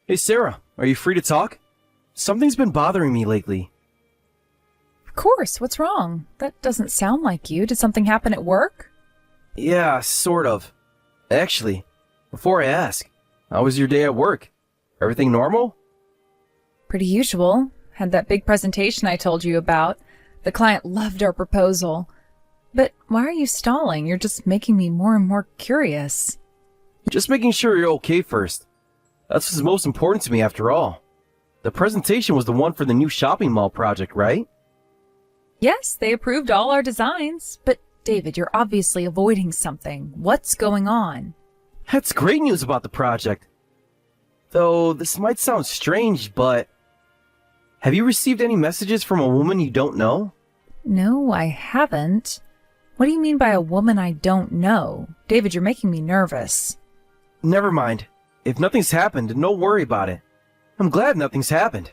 Hey Sarah, are you free to talk? Something's been bothering me lately. Of course, what's wrong? That doesn't sound like you. Did something happen at work? Yeah, sort of. Actually, before I ask, how was your day at work? Everything normal? Pretty usual. Had that big presentation I told you about. The client loved our proposal. But why are you stalling? You're just making me more and more curious. Just making sure you're okay first. That's what's most important to me after all. The presentation was the one for the new shopping mall project, right? Yes, they approved all our designs. But David, you're obviously avoiding something. What's going on? That's great news about the project. Though this might sound strange, but have you received any messages from a woman you don't know? No, I haven't. What do you mean by a woman I don't know? David, you're making me nervous. Never mind. If nothing's happened, don't worry about it. I'm glad nothing's happened.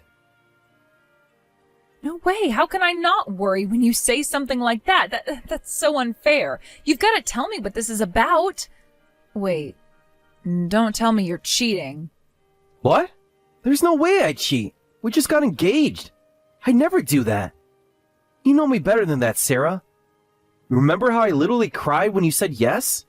No way. How can I not worry when you say something like that? That's so unfair. You've got to tell me what this is about. Wait. Don't tell me you're cheating. What? There's no way I'd cheat. We just got engaged. I'd never do that. You know me better than that, Sarah. Remember how I literally cried when you said yes?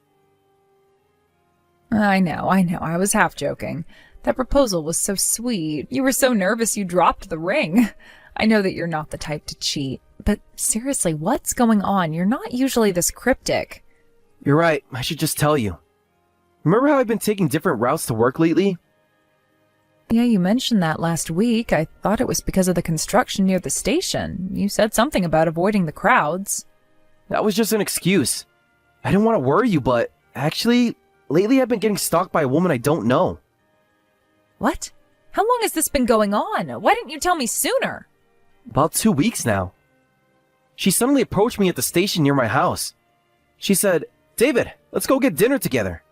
I know. I was half joking. That proposal was so sweet. You were so nervous you dropped the ring. I know that you're not the type to cheat. But seriously, what's going on? You're not usually this cryptic. You're right. I should just tell you. Remember how I've been taking different routes to work lately? Yeah, you mentioned that last week. I thought it was because of the construction near the station. You said something about avoiding the crowds. That was just an excuse. I didn't want to worry you, but actually, lately I've been getting stalked by a woman I don't know. What? How long has this been going on? Why didn't you tell me sooner? About 2 weeks now. She suddenly approached me at the station near my house. She said, "David, let's go get dinner together."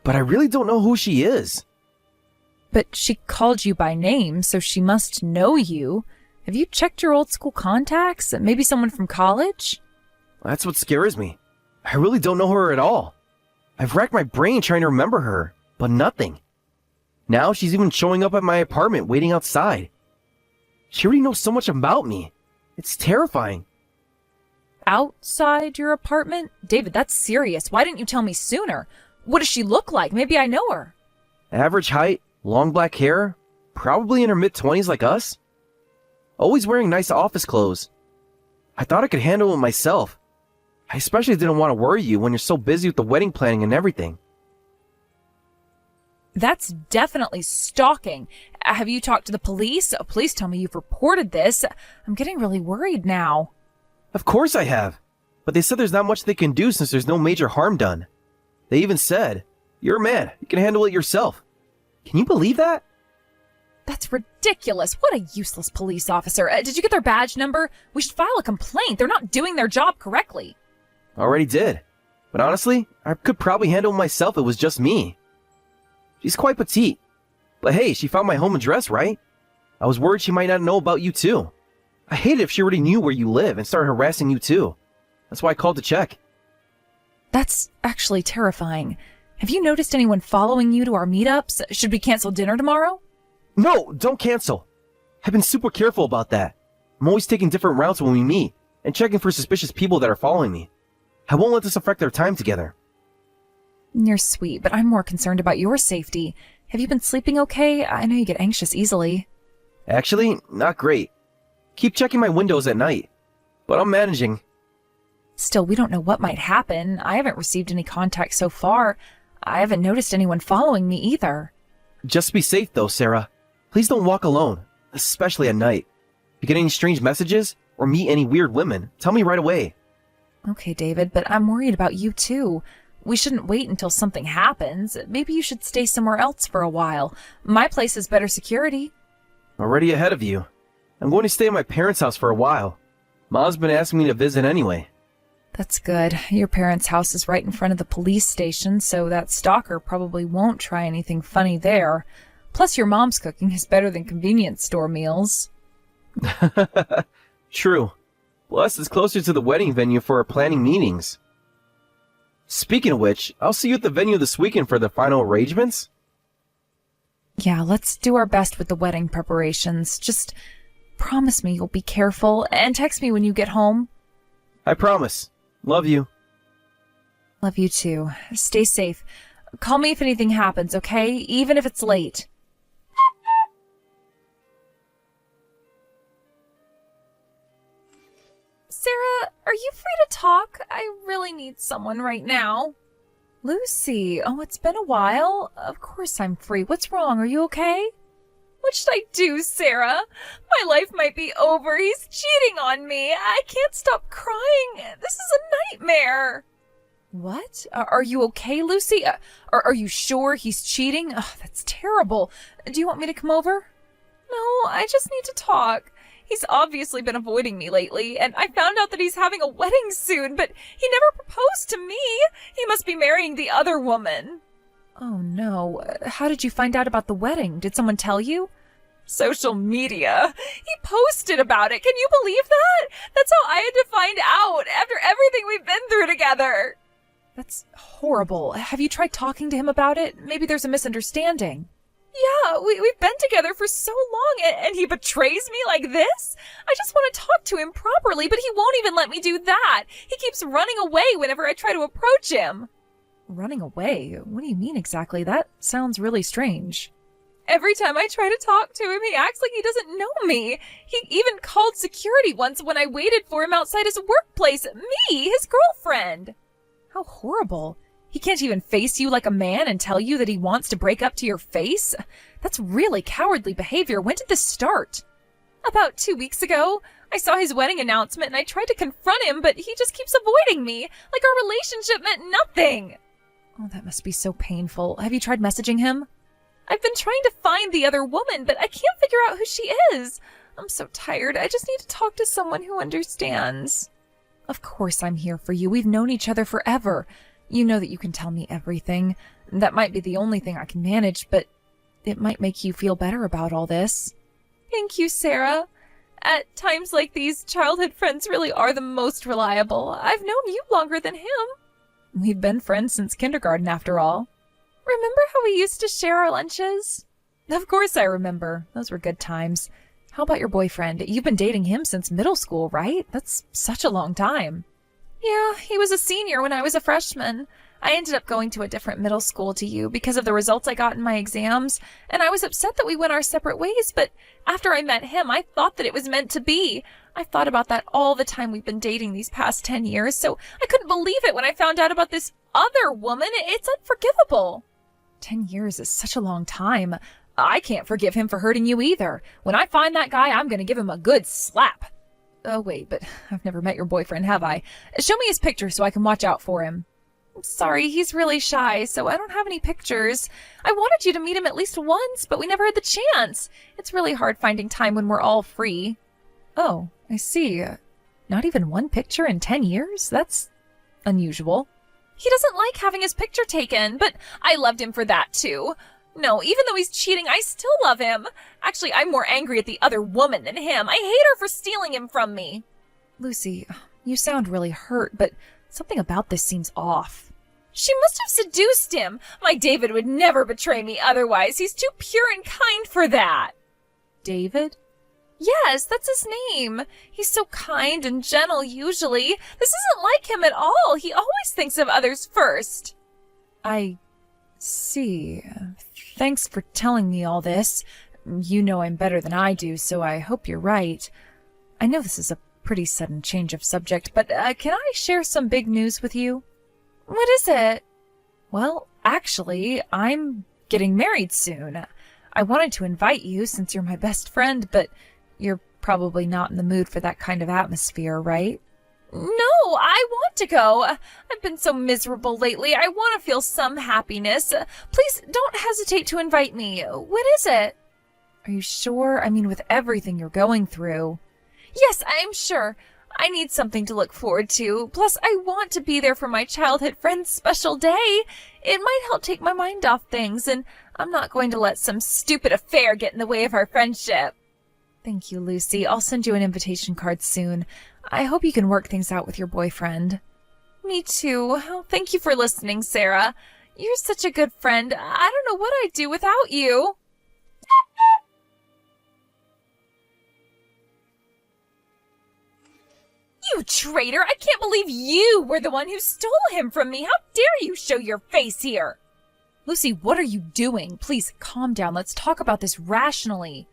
But I really don't know who she is. But she called you by name, so she must know you. Have you checked your old school contacts? Maybe someone from college? That's what scares me. I really don't know her at all. I've racked my brain trying to remember her, but nothing. Now she's even showing up at my apartment waiting outside. She already knows so much about me. It's terrifying. Outside your apartment? David, that's serious. Why didn't you tell me sooner? What does she look like? Maybe I know her. Average height, long black hair, probably in her mid-20s like us. Always wearing nice office clothes. I thought I could handle it myself. I especially didn't want to worry you when you're so busy with the wedding planning and everything. That's definitely stalking. Have you talked to the police? Please tell me you've reported this. I'm getting really worried now. Of course I have. But they said there's not much they can do since there's no major harm done. They even said, "You're a man. You can handle it yourself." Can you believe that? That's ridiculous. What a useless police officer. Did you get their badge number? We should file a complaint. They're not doing their job correctly. Already did. But honestly, I could probably handle it myself if it was just me. She's quite petite. But hey, she found my home address, right? I was worried she might not know about you too. I hate it if she already knew where you live and started harassing you too. That's why I called to check. That's actually terrifying. Have you noticed anyone following you to our meetups? Should we cancel dinner tomorrow? No, don't cancel. I've been super careful about that. I'm always taking different routes when we meet and checking for suspicious people that are following me. I won't let this affect our time together. You're sweet, but I'm more concerned about your safety. Have you been sleeping okay? I know you get anxious easily. Actually, not great. Keep checking my windows at night. But I'm managing. Still, we don't know what might happen. I haven't received any contact so far. I haven't noticed anyone following me either. Just be safe though, Sarah. Please don't walk alone, especially at night. If you get any strange messages or meet any weird women, tell me right away. Okay, David, but I'm worried about you too. We shouldn't wait until something happens. Maybe you should stay somewhere else for a while. My place has better security. Already ahead of you. I'm going to stay at my parents' house for a while. Mom's been asking me to visit anyway. That's good. Your parents' house is right in front of the police station, so that stalker probably won't try anything funny there. Plus, your mom's cooking is better than convenience store meals. True. Plus, it's closer to the wedding venue for our planning meetings. Speaking of which, I'll see you at the venue this weekend for the final arrangements. Yeah, let's do our best with the wedding preparations. Just promise me you'll be careful and text me when you get home. I promise. Love you. Love you too. Stay safe. Call me if anything happens, okay? Even if it's late. Sarah, are you free to talk? I really need someone right now. Lucy, oh, it's been a while. Of course I'm free. What's wrong? Are you okay? What should I do, Sarah? My life might be over. He's cheating on me. I can't stop crying. This is a nightmare. What? Are you okay, Lucy? Are you sure he's cheating? Oh, that's terrible. Do you want me to come over? No, I just need to talk. He's obviously been avoiding me lately, and I found out that he's having a wedding soon, but he never proposed to me. He must be marrying the other woman. Oh no. How did you find out about the wedding? Did someone tell you? Social media. He posted about it. Can you believe that? That's how I had to find out after everything we've been through together. That's horrible. Have you tried talking to him about it? Maybe there's a misunderstanding. Yeah, we've been together for so long, and he betrays me like this? I just want to talk to him properly, but he won't even let me do that. He keeps running away whenever I try to approach him. Running away? What do you mean exactly? That sounds really strange. Every time I try to talk to him, he acts like he doesn't know me. He even called security once when I waited for him outside his workplace. Me, his girlfriend. How horrible. He can't even face you like a man and tell you that he wants to break up to your face? That's really cowardly behavior. When did this start? About 2 weeks ago. I saw his wedding announcement and I tried to confront him, but he just keeps avoiding me, like our relationship meant nothing. Oh, that must be so painful. Have you tried messaging him? I've been trying to find the other woman, but I can't figure out who she is. I'm so tired. I just need to talk to someone who understands. Of course I'm here for you. We've known each other forever. You know that you can tell me everything. That might be the only thing I can manage, but it might make you feel better about all this. Thank you, Sarah. At times like these, childhood friends really are the most reliable. I've known you longer than him. We've been friends since kindergarten, after all. Remember how we used to share our lunches? Of course I remember. Those were good times. How about your boyfriend? You've been dating him since middle school, right? That's such a long time. Yeah, he was a senior when I was a freshman. I ended up going to a different middle school to you because of the results I got in my exams, and I was upset that we went our separate ways, but after I met him, I thought that it was meant to be. I've thought about that all the time we've been dating these past 10 years, so I couldn't believe it when I found out about this other woman. It's unforgivable. 10 years is such a long time. I can't forgive him for hurting you either. When I find that guy, I'm going to give him a good slap. Oh, wait, but I've never met your boyfriend, have I? Show me his picture so I can watch out for him. I'm sorry, he's really shy, so I don't have any pictures. I wanted you to meet him at least once, but we never had the chance. It's really hard finding time when we're all free. Oh, I see. Not even one picture in 10 years? That's unusual. He doesn't like having his picture taken, but I loved him for that, too. No, even though he's cheating, I still love him. Actually, I'm more angry at the other woman than him. I hate her for stealing him from me. Lucy, you sound really hurt, but something about this seems off. She must have seduced him. My David would never betray me otherwise. He's too pure and kind for that. David? Yes, that's his name. He's so kind and gentle usually. This isn't like him at all. He always thinks of others first. I see. Thanks for telling me all this. You know I'm better than I do, so I hope you're right. I know this is a pretty sudden change of subject, but can I share some big news with you? What is it? Well, actually, I'm getting married soon. I wanted to invite you since you're my best friend, but you're probably not in the mood for that kind of atmosphere, right? No, I want to go. I've been so miserable lately. I want to feel some happiness. Please don't hesitate to invite me. When is it? Are you sure? I mean, with everything you're going through. Yes, I'm sure. I need something to look forward to. Plus, I want to be there for my childhood friend's special day. It might help take my mind off things, and I'm not going to let some stupid affair get in the way of our friendship. Thank you, Lucy. I'll send you an invitation card soon. I hope you can work things out with your boyfriend. Me too. Oh, thank you for listening, Sarah. You're such a good friend. I don't know what I'd do without you. You traitor! I can't believe you were the one who stole him from me! How dare you show your face here! Lucy, what are you doing? Please calm down. Let's talk about this rationally.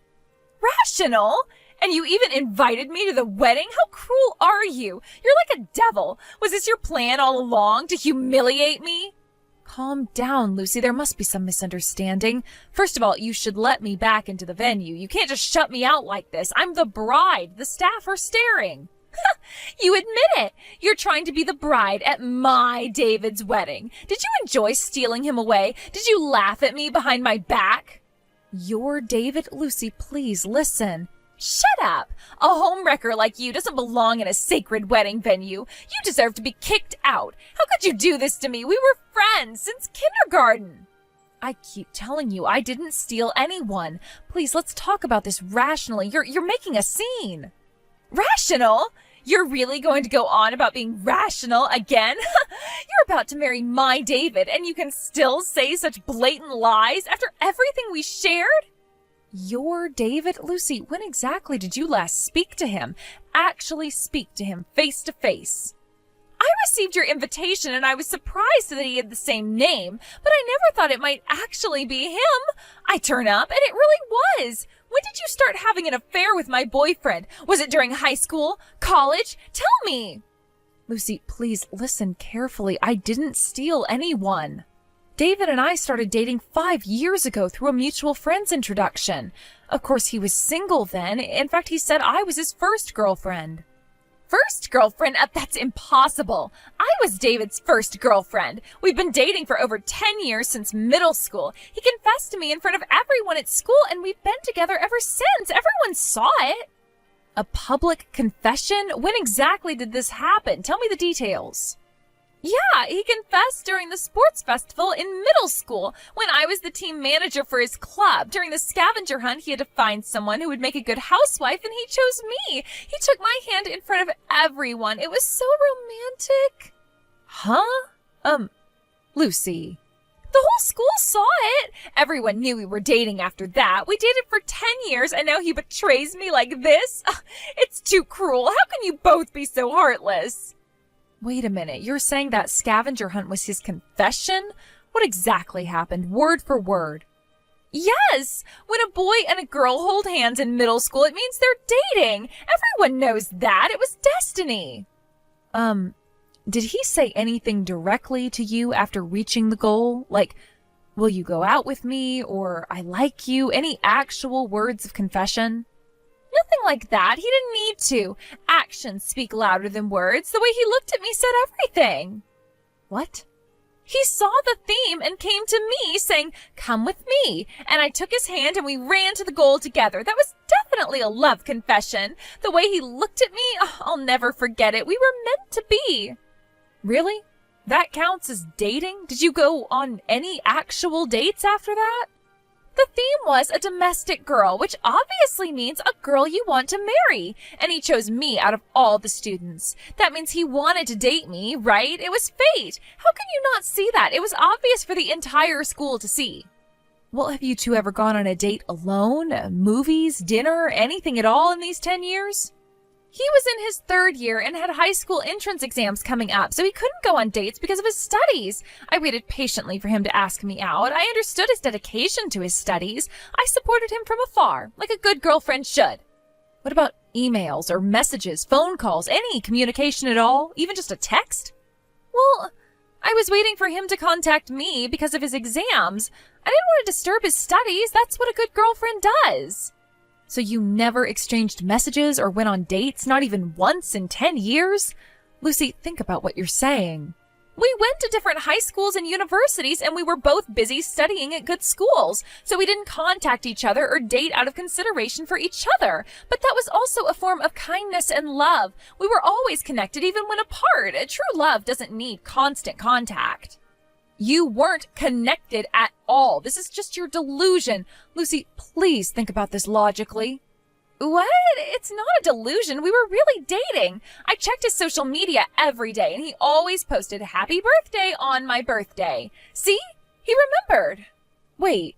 Rational? And you even invited me to the wedding? How cruel are you? You're like a devil. Was this your plan all along, to humiliate me? Calm down, Lucy. There must be some misunderstanding. First of all, you should let me back into the venue. You can't just shut me out like this. I'm the bride. The staff are staring. You admit it. You're trying to be the bride at my David's wedding. Did you enjoy stealing him away? Did you laugh at me behind my back? Your David? Lucy, please listen. Shut up. A homewrecker like you doesn't belong in a sacred wedding venue. You deserve to be kicked out. How could you do this to me? We were friends since kindergarten. I keep telling you, I didn't steal anyone. Please, let's talk about this rationally. You're making a scene. Rational? You're really going to go on about being rational again? You're about to marry my David, and you can still say such blatant lies after everything we shared? Your David? Lucy, when exactly did you last speak to him? Actually speak to him face to face? I received your invitation and I was surprised that he had the same name, but I never thought it might actually be him. I turn up and it really was. When did you start having an affair with my boyfriend? Was it during high school? College? Tell me. Lucy, please listen carefully. I didn't steal anyone. David and I started dating 5 years ago through a mutual friend's introduction. Of course, he was single then. In fact, he said I was his first girlfriend. First girlfriend? That's impossible. I was David's first girlfriend. We've been dating for over 10 years since middle school. He confessed to me in front of everyone at school, and we've been together ever since. Everyone saw it. A public confession? When exactly did this happen? Tell me the details. Yeah, he confessed during the sports festival in middle school when I was the team manager for his club. During the scavenger hunt, he had to find someone who would make a good housewife, and he chose me. He took my hand in front of everyone. It was so romantic. Huh? Lucy. The whole school saw it. Everyone knew we were dating after that. We dated for 10 years, and now he betrays me like this? It's too cruel. How can you both be so heartless? Wait a minute, you're saying that scavenger hunt was his confession? What exactly happened, word for word? Yes! When a boy and a girl hold hands in middle school, it means they're dating. Everyone knows that. It was destiny. Did he say anything directly to you after reaching the goal? Like, will you go out with me, or I like you? Any actual words of confession? Nothing like that. He didn't need to. Actions speak louder than words. The way he looked at me said everything. What? He saw the theme and came to me saying, "Come with me." And I took his hand and we ran to the goal together. That was definitely a love confession. The way he looked at me, I'll never forget it. We were meant to be. Really? That counts as dating? Did you go on any actual dates after that? The theme was a domestic girl, which obviously means a girl you want to marry. And he chose me out of all the students. That means he wanted to date me, right? It was fate. How can you not see that? It was obvious for the entire school to see. Well, have you two ever gone on a date alone? Movies, dinner, anything at all in these 10 years? He was in his 3rd year and had high school entrance exams coming up, so he couldn't go on dates because of his studies. I waited patiently for him to ask me out. I understood his dedication to his studies. I supported him from afar, like a good girlfriend should. What about emails or messages, phone calls, any communication at all? Even just a text? Well, I was waiting for him to contact me because of his exams. I didn't want to disturb his studies. That's what a good girlfriend does. So you never exchanged messages or went on dates, not even once in 10 years? Lucy, think about what you're saying. We went to different high schools and universities, and we were both busy studying at good schools, so we didn't contact each other or date out of consideration for each other. But that was also a form of kindness and love. We were always connected, even when apart. True love doesn't need constant contact. You weren't connected at all. This is just your delusion. Lucy, please think about this logically. What? It's not a delusion. We were really dating. I checked his social media every day, and he always posted "Happy birthday" on my birthday. See? He remembered. Wait.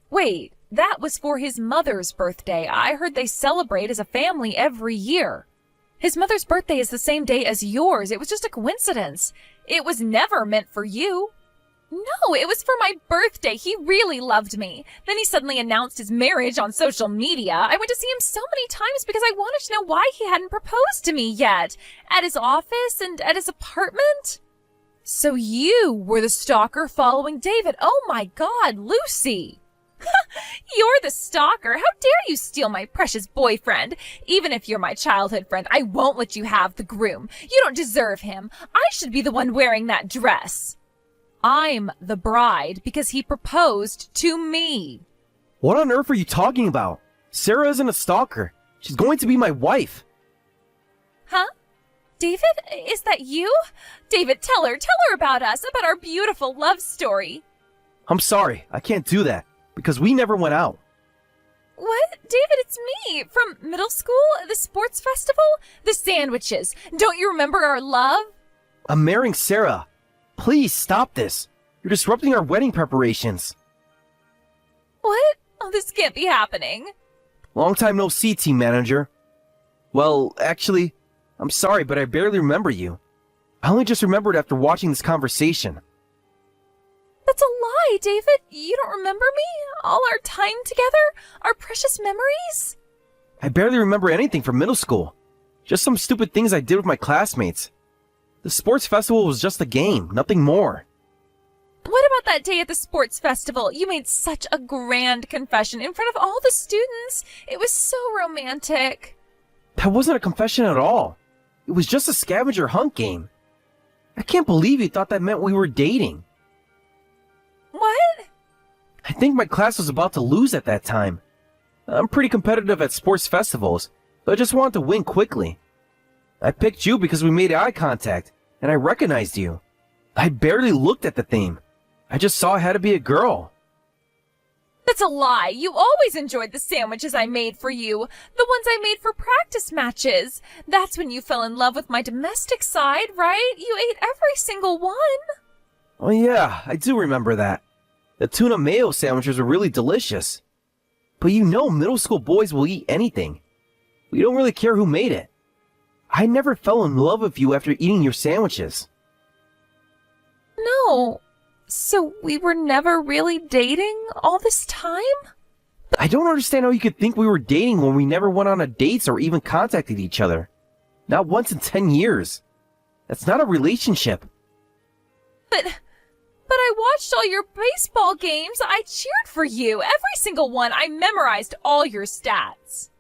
That was for his mother's birthday. I heard they celebrate as a family every year. His mother's birthday is the same day as yours. It was just a coincidence. It was never meant for you. No, it was for my birthday. He really loved me. Then he suddenly announced his marriage on social media. I went to see him so many times because I wanted to know why he hadn't proposed to me yet. At his office and at his apartment. So you were the stalker following David. Oh my God, Lucy. You're the stalker. How dare you steal my precious boyfriend? Even if you're my childhood friend, I won't let you have the groom. You don't deserve him. I should be the one wearing that dress. I'm the bride because he proposed to me. What on earth are you talking about? Sarah isn't a stalker. She's going to be my wife. Huh? David, is that you? David, tell her about us, about our beautiful love story. I'm sorry, I can't do that, because we never went out. What? David, it's me, from middle school, the sports festival, the sandwiches. Don't you remember our love? I'm marrying Sarah. Please stop this. You're disrupting our wedding preparations. What? Oh, this can't be happening. Long time no see, team manager. Well, actually, I'm sorry, but I barely remember you. I only just remembered after watching this conversation. That's a lie, David. You don't remember me? All our time together? Our precious memories? I barely remember anything from middle school. Just some stupid things I did with my classmates. The sports festival was just a game, nothing more. What about that day at the sports festival? You made such a grand confession in front of all the students. It was so romantic. That wasn't a confession at all. It was just a scavenger hunt game. I can't believe you thought that meant we were dating. What? I think my class was about to lose at that time. I'm pretty competitive at sports festivals, so I just wanted to win quickly. I picked you because we made eye contact, and I recognized you. I barely looked at the theme. I just saw it had to be a girl. That's a lie. You always enjoyed the sandwiches I made for you. The ones I made for practice matches. That's when you fell in love with my domestic side, right? You ate every single one. Oh yeah, I do remember that. The tuna mayo sandwiches were really delicious. But you know middle school boys will eat anything. We don't really care who made it. I never fell in love with you after eating your sandwiches. No. So we were never really dating all this time? I don't understand how you could think we were dating when we never went on a dates or even contacted each other. Not once in 10 years. That's not a relationship. But I watched all your baseball games. I cheered for you. Every single one. I memorized all your stats.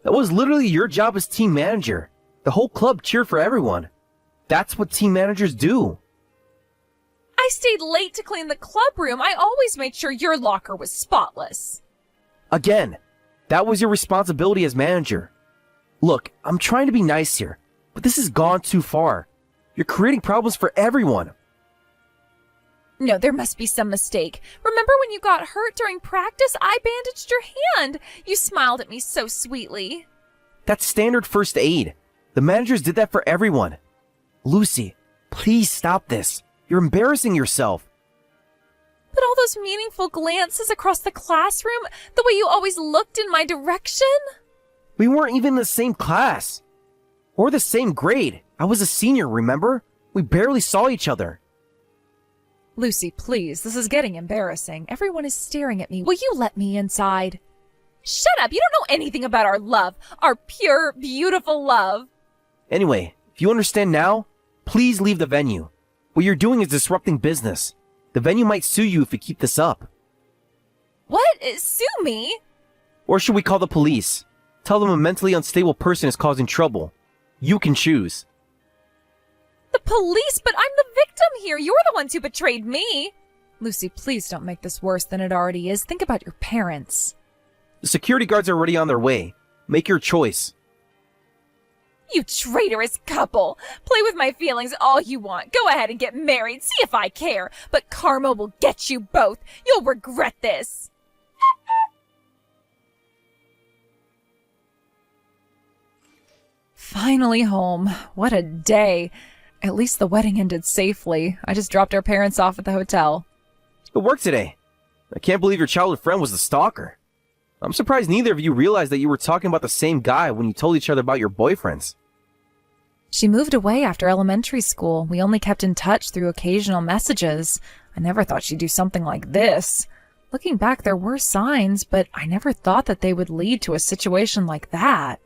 That was literally your job as team manager. The whole club cheered for everyone. That's what team managers do. I stayed late to clean the club room. I always made sure your locker was spotless. Again, that was your responsibility as manager. Look, I'm trying to be nice here, but this has gone too far. You're creating problems for everyone. No, there must be some mistake. Remember when you got hurt during practice? I bandaged your hand. You smiled at me so sweetly. That's standard first aid. The managers did that for everyone. Lucy, please stop this. You're embarrassing yourself. But all those meaningful glances across the classroom, the way you always looked in my direction. We weren't even in the same class. Or the same grade. I was a senior, remember? We barely saw each other. Lucy, please, this is getting embarrassing. Everyone is staring at me. Will you let me inside? Shut up, you don't know anything about our love. Our pure, beautiful love. Anyway, if you understand now, please leave the venue. What you're doing is disrupting business. The venue might sue you if you keep this up. What? Sue me? Or should we call the police? Tell them a mentally unstable person is causing trouble. You can choose. The police? But I'm the victim here. You're the ones who betrayed me. Lucy, please don't make this worse than it already is. Think about your parents. The security guards are already on their way. Make your choice. You traitorous couple. Play with my feelings all you want. Go ahead and get married. See if I care. But karma will get you both. You'll regret this. Finally home. What a day. At least the wedding ended safely. I just dropped our parents off at the hotel. It worked today. I can't believe your childhood friend was the stalker. I'm surprised neither of you realized that you were talking about the same guy when you told each other about your boyfriends. She moved away after elementary school. We only kept in touch through occasional messages. I never thought she'd do something like this. Looking back, there were signs, but I never thought that they would lead to a situation like that.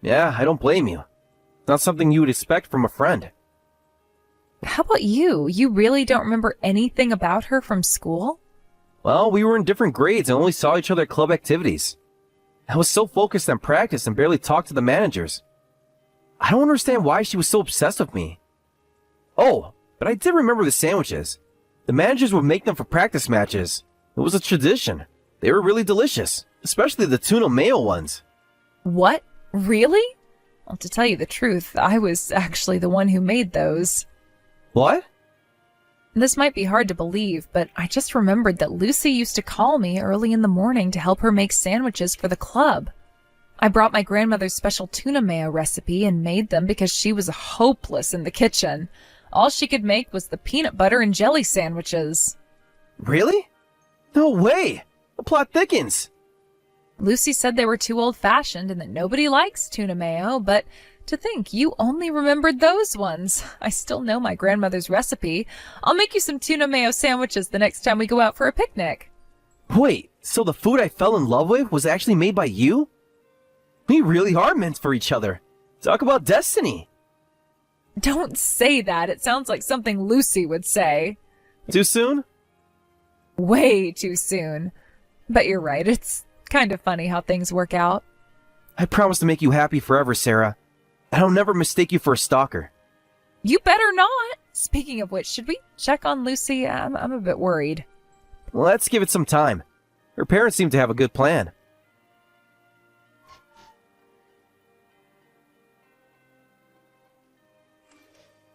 Yeah, I don't blame you. Not something you would expect from a friend. How about you? You really don't remember anything about her from school? Well, we were in different grades and only saw each other at club activities. I was so focused on practice and barely talked to the managers. I don't understand why she was so obsessed with me. Oh, but I did remember the sandwiches. The managers would make them for practice matches. It was a tradition. They were really delicious, especially the tuna mayo ones. What? Really? Well, to tell you the truth, I was actually the one who made those. What? This might be hard to believe, but I just remembered that Lucy used to call me early in the morning to help her make sandwiches for the club. I brought my grandmother's special tuna mayo recipe and made them because she was hopeless in the kitchen. All she could make was the peanut butter and jelly sandwiches. Really? No way! The plot thickens! Lucy said they were too old-fashioned and that nobody likes tuna mayo, but to think you only remembered those ones. I still know my grandmother's recipe. I'll make you some tuna mayo sandwiches the next time we go out for a picnic. Wait, so the food I fell in love with was actually made by you? We really are meant for each other. Talk about destiny. Don't say that. It sounds like something Lucy would say. Too soon? Way too soon. But you're right. It's kind of funny how things work out. I promise to make you happy forever, Sarah. And I'll never mistake you for a stalker. You better not. Speaking of which, should we check on Lucy? I'm a bit worried. Let's give it some time. Her parents seem to have a good plan.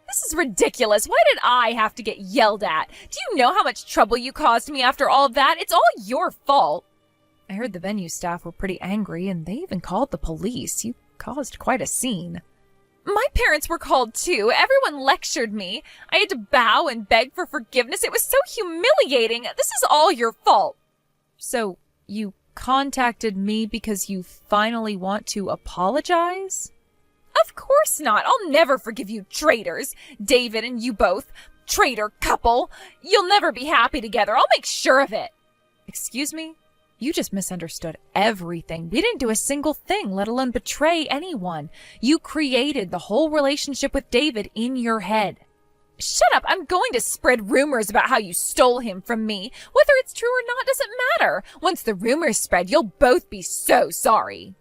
This is ridiculous. Why did I have to get yelled at? Do you know how much trouble you caused me after all that? It's all your fault. I heard the venue staff were pretty angry, and they even called the police. You caused quite a scene. My parents were called too. Everyone lectured me. I had to bow and beg for forgiveness. It was so humiliating. This is all your fault. So, you contacted me because you finally want to apologize? Of course not. I'll never forgive you traitors. David and you both. Traitor couple. You'll never be happy together. I'll make sure of it. Excuse me? You just misunderstood everything. We didn't do a single thing, let alone betray anyone. You created the whole relationship with David in your head. Shut up. I'm going to spread rumors about how you stole him from me. Whether it's true or not doesn't matter. Once the rumors spread, you'll both be so sorry.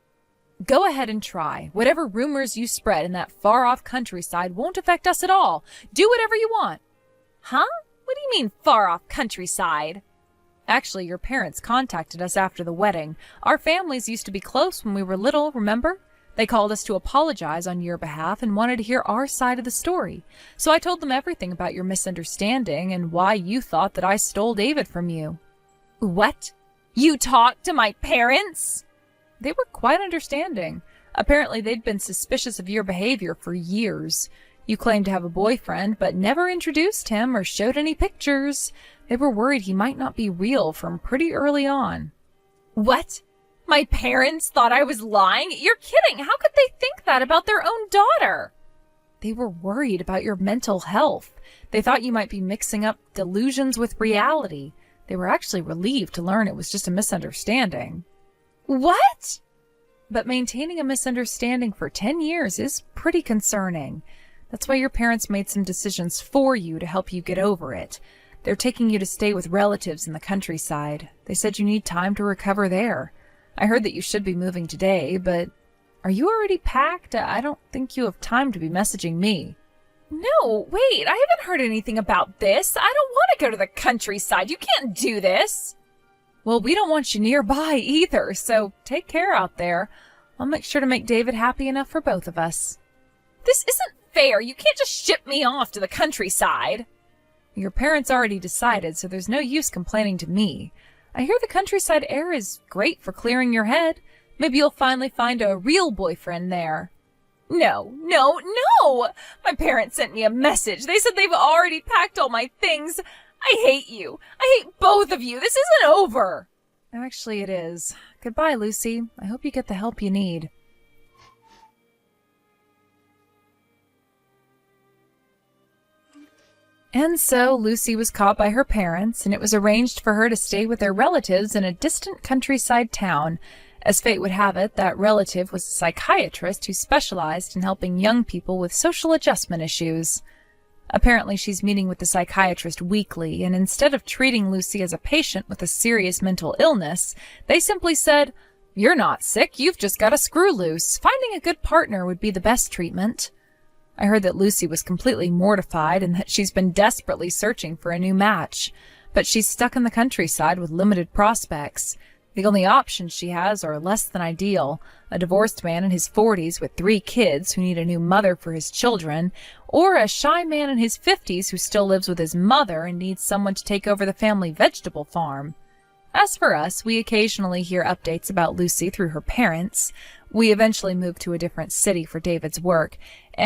Go ahead and try. Whatever rumors you spread in that far-off countryside won't affect us at all. Do whatever you want. Huh? What do you mean far-off countryside? Actually, your parents contacted us after the wedding. Our families used to be close when we were little, remember? They called us to apologize on your behalf and wanted to hear our side of the story. So I told them everything about your misunderstanding and why you thought that I stole David from you. What? You talked to my parents? They were quite understanding. Apparently, they'd been suspicious of your behavior for years. You claimed to have a boyfriend, but never introduced him or showed any pictures. They were worried he might not be real from pretty early on. What? My parents thought I was lying? You're kidding. How could they think that about their own daughter? They were worried about your mental health. They thought you might be mixing up delusions with reality. They were actually relieved to learn it was just a misunderstanding. What? But maintaining a misunderstanding for 10 years is pretty concerning. That's why your parents made some decisions for you to help you get over it. They're taking you to stay with relatives in the countryside. They said you need time to recover there. I heard that you should be moving today, but are you already packed? I don't think you have time to be messaging me. No, wait, I haven't heard anything about this. I don't want to go to the countryside. You can't do this. Well, we don't want you nearby either, so take care out there. I'll make sure to make David happy enough for both of us. This isn't fair. You can't just ship me off to the countryside. Your parents already decided, so there's no use complaining to me. I hear the countryside air is great for clearing your head. Maybe you'll finally find a real boyfriend there. No. My parents sent me a message. They said they've already packed all my things. I hate you. I hate both of you. This isn't over. Actually, it is. Goodbye, Lucy. I hope you get the help you need. And so Lucy was caught by her parents, and it was arranged for her to stay with their relatives in a distant countryside town. As fate would have it, that relative was a psychiatrist who specialized in helping young people with social adjustment issues. Apparently, she's meeting with the psychiatrist weekly, and instead of treating Lucy as a patient with a serious mental illness, they simply said, "You're not sick, you've just got a screw loose. Finding a good partner would be the best treatment." I heard that Lucy was completely mortified and that she's been desperately searching for a new match. But she's stuck in the countryside with limited prospects. The only options she has are less than ideal: a divorced man in his 40s with 3 kids who need a new mother for his children, or a shy man in his 50s who still lives with his mother and needs someone to take over the family vegetable farm. As for us, we occasionally hear updates about Lucy through her parents. We eventually moved to a different city for David's work,